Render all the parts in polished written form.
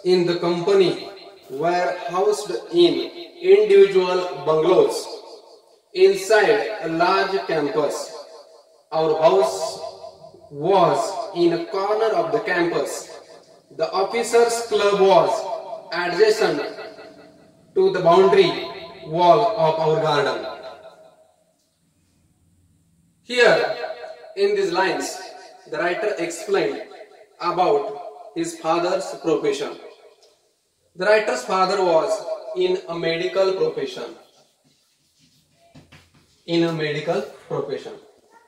in the company were housed in individual bungalows inside a large campus. Our house was in a corner of the campus. The officers' club was adjacent to the boundary wall of our garden. Here, in these lines, the writer explained about his father's profession. The writer's father was in a medical profession.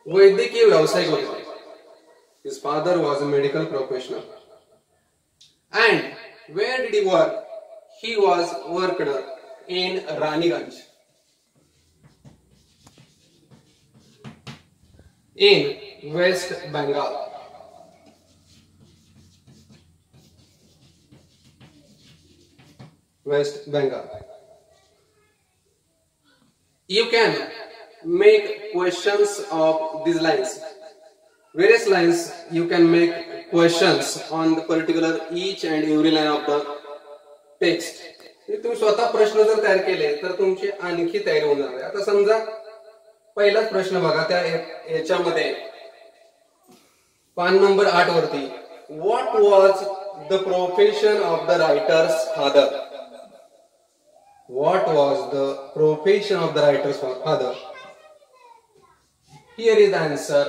वैद्यकीय व्यावसायिक होते. His father was a medical professional. And where did he work? He was worked in Raniganj, in West Bengal. West Bengal. You can make questions of these lines. Various lines you can make questions on the particular each and every line of the text. तुम्ही स्वतः प्रश्न जर तयार केले तर तुमची आणखी तयारी होणार आहे. आता समजा पहिलाच प्रश्न बघा त्या याच्यामध्ये पान नंबर 8 वरती. What was the profession of the writer's father? What was the profession of the writer's father? Here is the answer.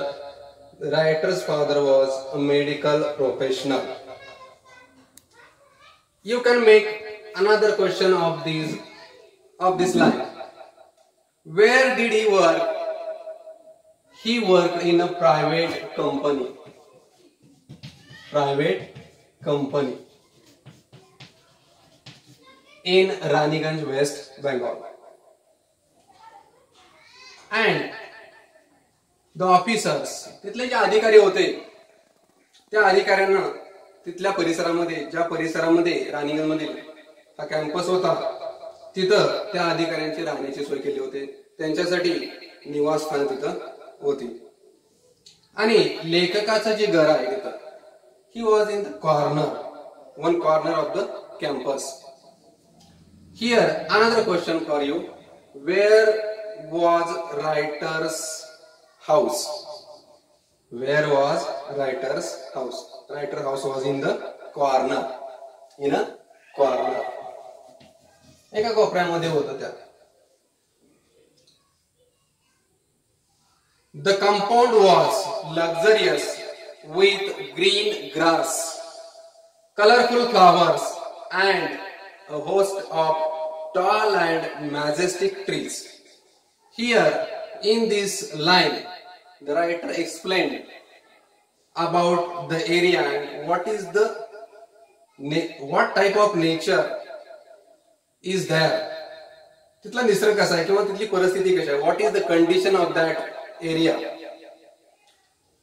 The writer's father was a medical professional. You can make another question of this line. Where did he work? He worked in a private company. In Raniganj, West Bengal. And the officers, तिथले जे अधिकारी होते त्या अधिकाऱ्यांना तिथल्या परिसरामध्ये, ज्या परिसरामध्ये राणीगंज मधील हा कॅम्पस होता, तिथं त्या अधिकाऱ्यांची राहण्याची सोय केली होती. त्यांच्यासाठी निवासस्थान तिथं होती. आणि लेखकाचं जे घर आहे तिथं, he was in the one corner of the campus. Here another question for you. Where was writer's house? Where was writer's house? Writer's house was in the corner. In a corner. एका कोपऱ्यामध्ये होतं त्या. The compound was luxurious with green grass, colorful flowers, and a host of tall and majestic trees. Here, in this line, the writer explained about the area and what type of nature is there. तिथला निसर्ग कसा आहे किंवा तिथली परिस्थिती कशी आहे. What is the condition of that area?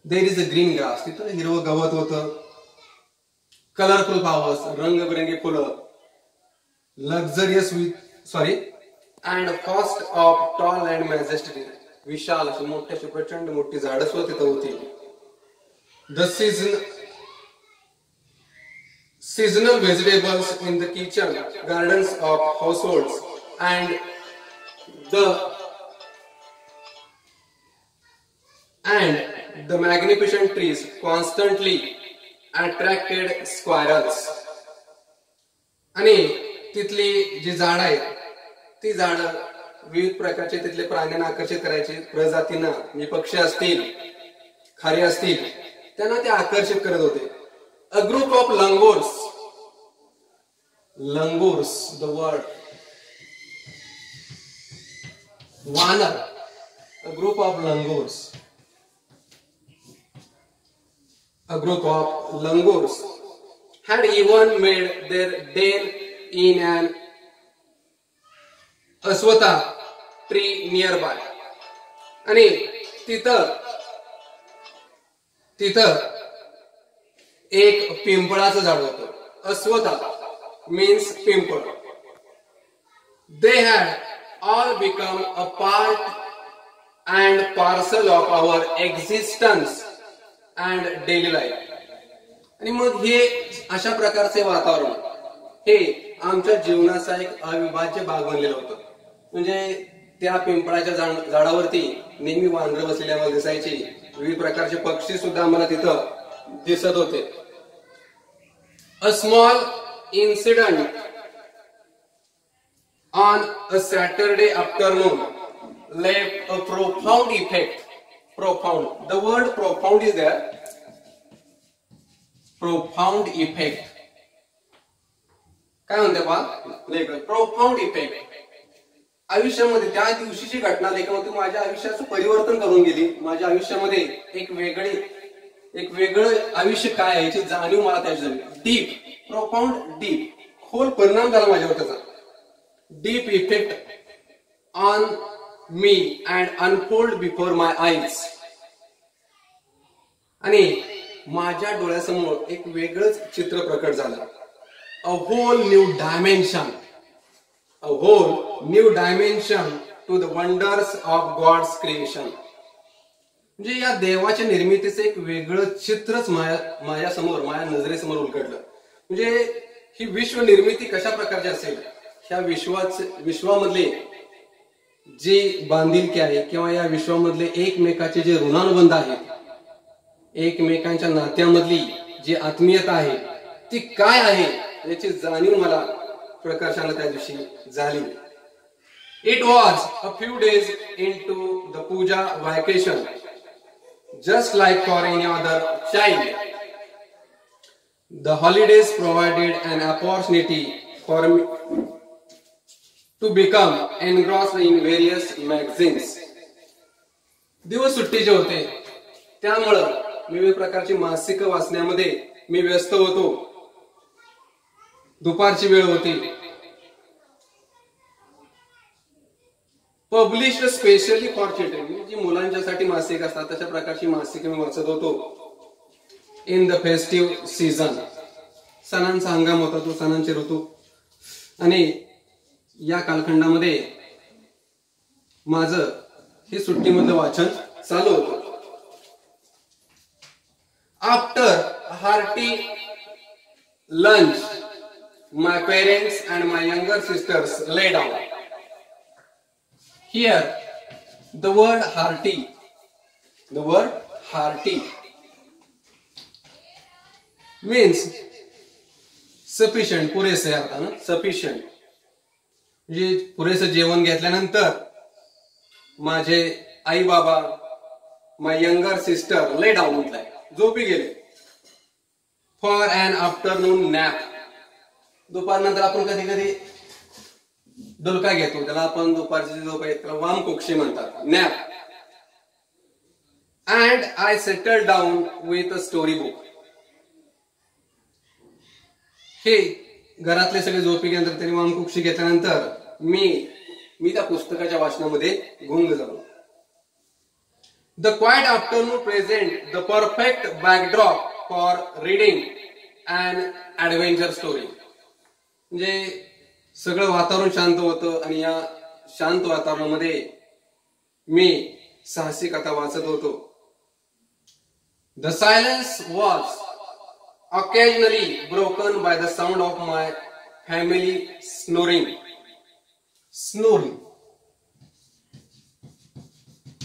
There is a green grass. तिथं हिरवं गवत होतं. Colorful flowers, रंगबिरंगी फुलं. Luxurious and host of tall and majestic. विशाल अशी मोठी प्रचंड मोठी झाडं सुद्धा तिथं होती. The seasonal vegetables in the kitchen gardens of households and the magnificent trees constantly attracted squirrels. आणि तिथली जी झाडं आहेत ती झाडं विविध प्रकारचे तिथले प्राण्यांना आकर्षित करायचे. प्रजातींना, म्हणजे पक्षी असतील, खारी असतील, त्यांना ते आकर्षित करत होते. A group of langurs, the word वानर, a group of langurs had even made their den in an अस्वथा tree nearby. आणि तिथं एक पिंपळाचं झाड होतं. अस्वथा means पिंपळ. They had all become a part and parcel of our existence and daily life. आणि मग हे अशा प्रकारचे वातावरण हे आमच्या जीवनाचा एक अविभाज्य भाग बनलेलं होतं. म्हणजे त्या पिंपळाच्या झाडावरती नेहमी वानरं बसलेली आम्हाला दिसायची. विविध प्रकारचे पक्षी सुद्धा आम्हाला तिथं दिसत होते. A small incident on a Saturday afternoon left a profound effect. Profound. The word profound is there. Profound effect. काय म्हणते पहा, प्रोफाऊंड इफेक्ट. आयुष्यामध्ये त्या दिवशीची घटना लेखामध्ये माझ्या आयुष्याचं परिवर्तन करून गेली. माझ्या आयुष्यामध्ये एक वेगळं आयुष्य काय आहे याची जाणीव मला त्याची झाली. डीप, प्रोफाऊंड, डीप, खोल परिणाम झाला माझ्यावर त्याचा. Deep effect on me and unfold before my eyes. आणि माझ्या डोळ्यासमोर एक वेगळंच चित्र प्रकट झालं. A whole new dimension. A whole new dimension to the wonders of God's creation. म्हणजे या देवाच्या निर्मितीचं एक वेगळं चित्रच माझ्यासमोर, माझ्या नजरेसमोर उलगडलं. म्हणजे ही विश्व निर्मिती कशा प्रकारची असेल, ह्या विश्वामधले जे बांधिलकी आहे किंवा या विश्वामधले एकमेकाचे जे ऋणानुबंध आहेत, एकमेकांच्या नात्यामधली जी आत्मीयता आहे ती काय आहे याची जाणीव मला प्रकर्षाने त्या दिवशी झाली. It was a few days into the puja vacation, just like for any other child. The holidays provided an opportunity for to become engrossed in various magazines. दिवस सुट्टीचे होते, त्यामुळं विविध प्रकारची मासिक वाचण्यामध्ये मी व्यस्त होतो. दुपारची वेळ होती. पब्लिश्ड स्पेशली फॉर चिल्ड्रन, जी मुलांच्यासाठी मासिक असतात तशा प्रकारची मासिक मी वाचत होतो. इन द फेस्टिव्ह सीझन, सणांचा हंगाम होता तो, सणांचे ऋतू. आणि या कालखंडामध्ये माझं हे सुट्टीमधलं वाचन चालू होतं. After hearty lunch my parents and my younger sisters lay down. Here the word hearty means sufficient, पुरेसे अर्थानं सफिशियंट. म्हणजे पुरेसं जेवण घेतल्यानंतर माझे आई बाबा, माय यंगर सिस्टर ले डाऊन म्हटलंय, झोपी गेले. फॉर अन आफ्टरनून नॅप, दुपारनंतर आपण कधी कधी डुलका घेतो, त्याला आपण दुपारची झोप आहे त्याला वामकुक्षी म्हणतात, nap. And I settle down with a story book. हे घरातले सगळे झोपी गेल्यानंतर, त्यांनी वामकुक्षी घेतल्यानंतर मी त्या पुस्तकाच्या वाचनामध्ये गुंग झालो. The quite afternoon present the perfect backdrop for reading and adventure story. म्हणजे सगळं वातावरण शांत होतं आणि या शांत वातावरणामध्ये मी साहसी कथा वाचत होतो. The silence was occasionally broken by the sound of my family snoring.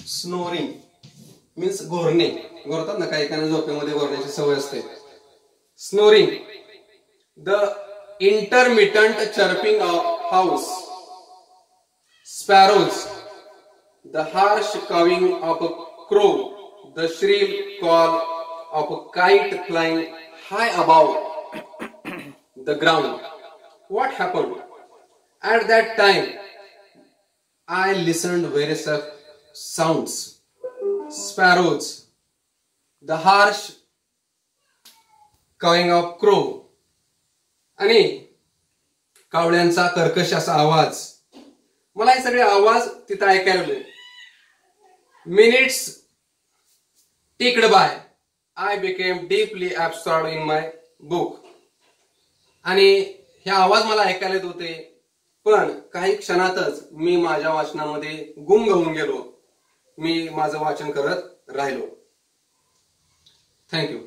Snoring means घोरणे. घोरतात ना, काही काही झोपेमध्ये घोरण्याची सवय असते. Snoring. The intermittent chirping of house sparrows, the harsh cawing of a crow, the shrill call of a kite flying high above the ground. What happened? At that time, I listened various sounds. Sparrows, the harsh cawing of crow, आणि कावळ्यांचा कर्कश असा आवाज. मला हे सगळे आवाज तिथं ऐकायला मिळाले. Minutes ticked by. I became deeply absorbed in my book. आणि हे आवाज मला ऐकायला येत होते, पण काही क्षणातच मी माझ्या वाचनामध्ये गुंग होऊन गेलो. मी माझं वाचन करत राहिलो. थँक्यू.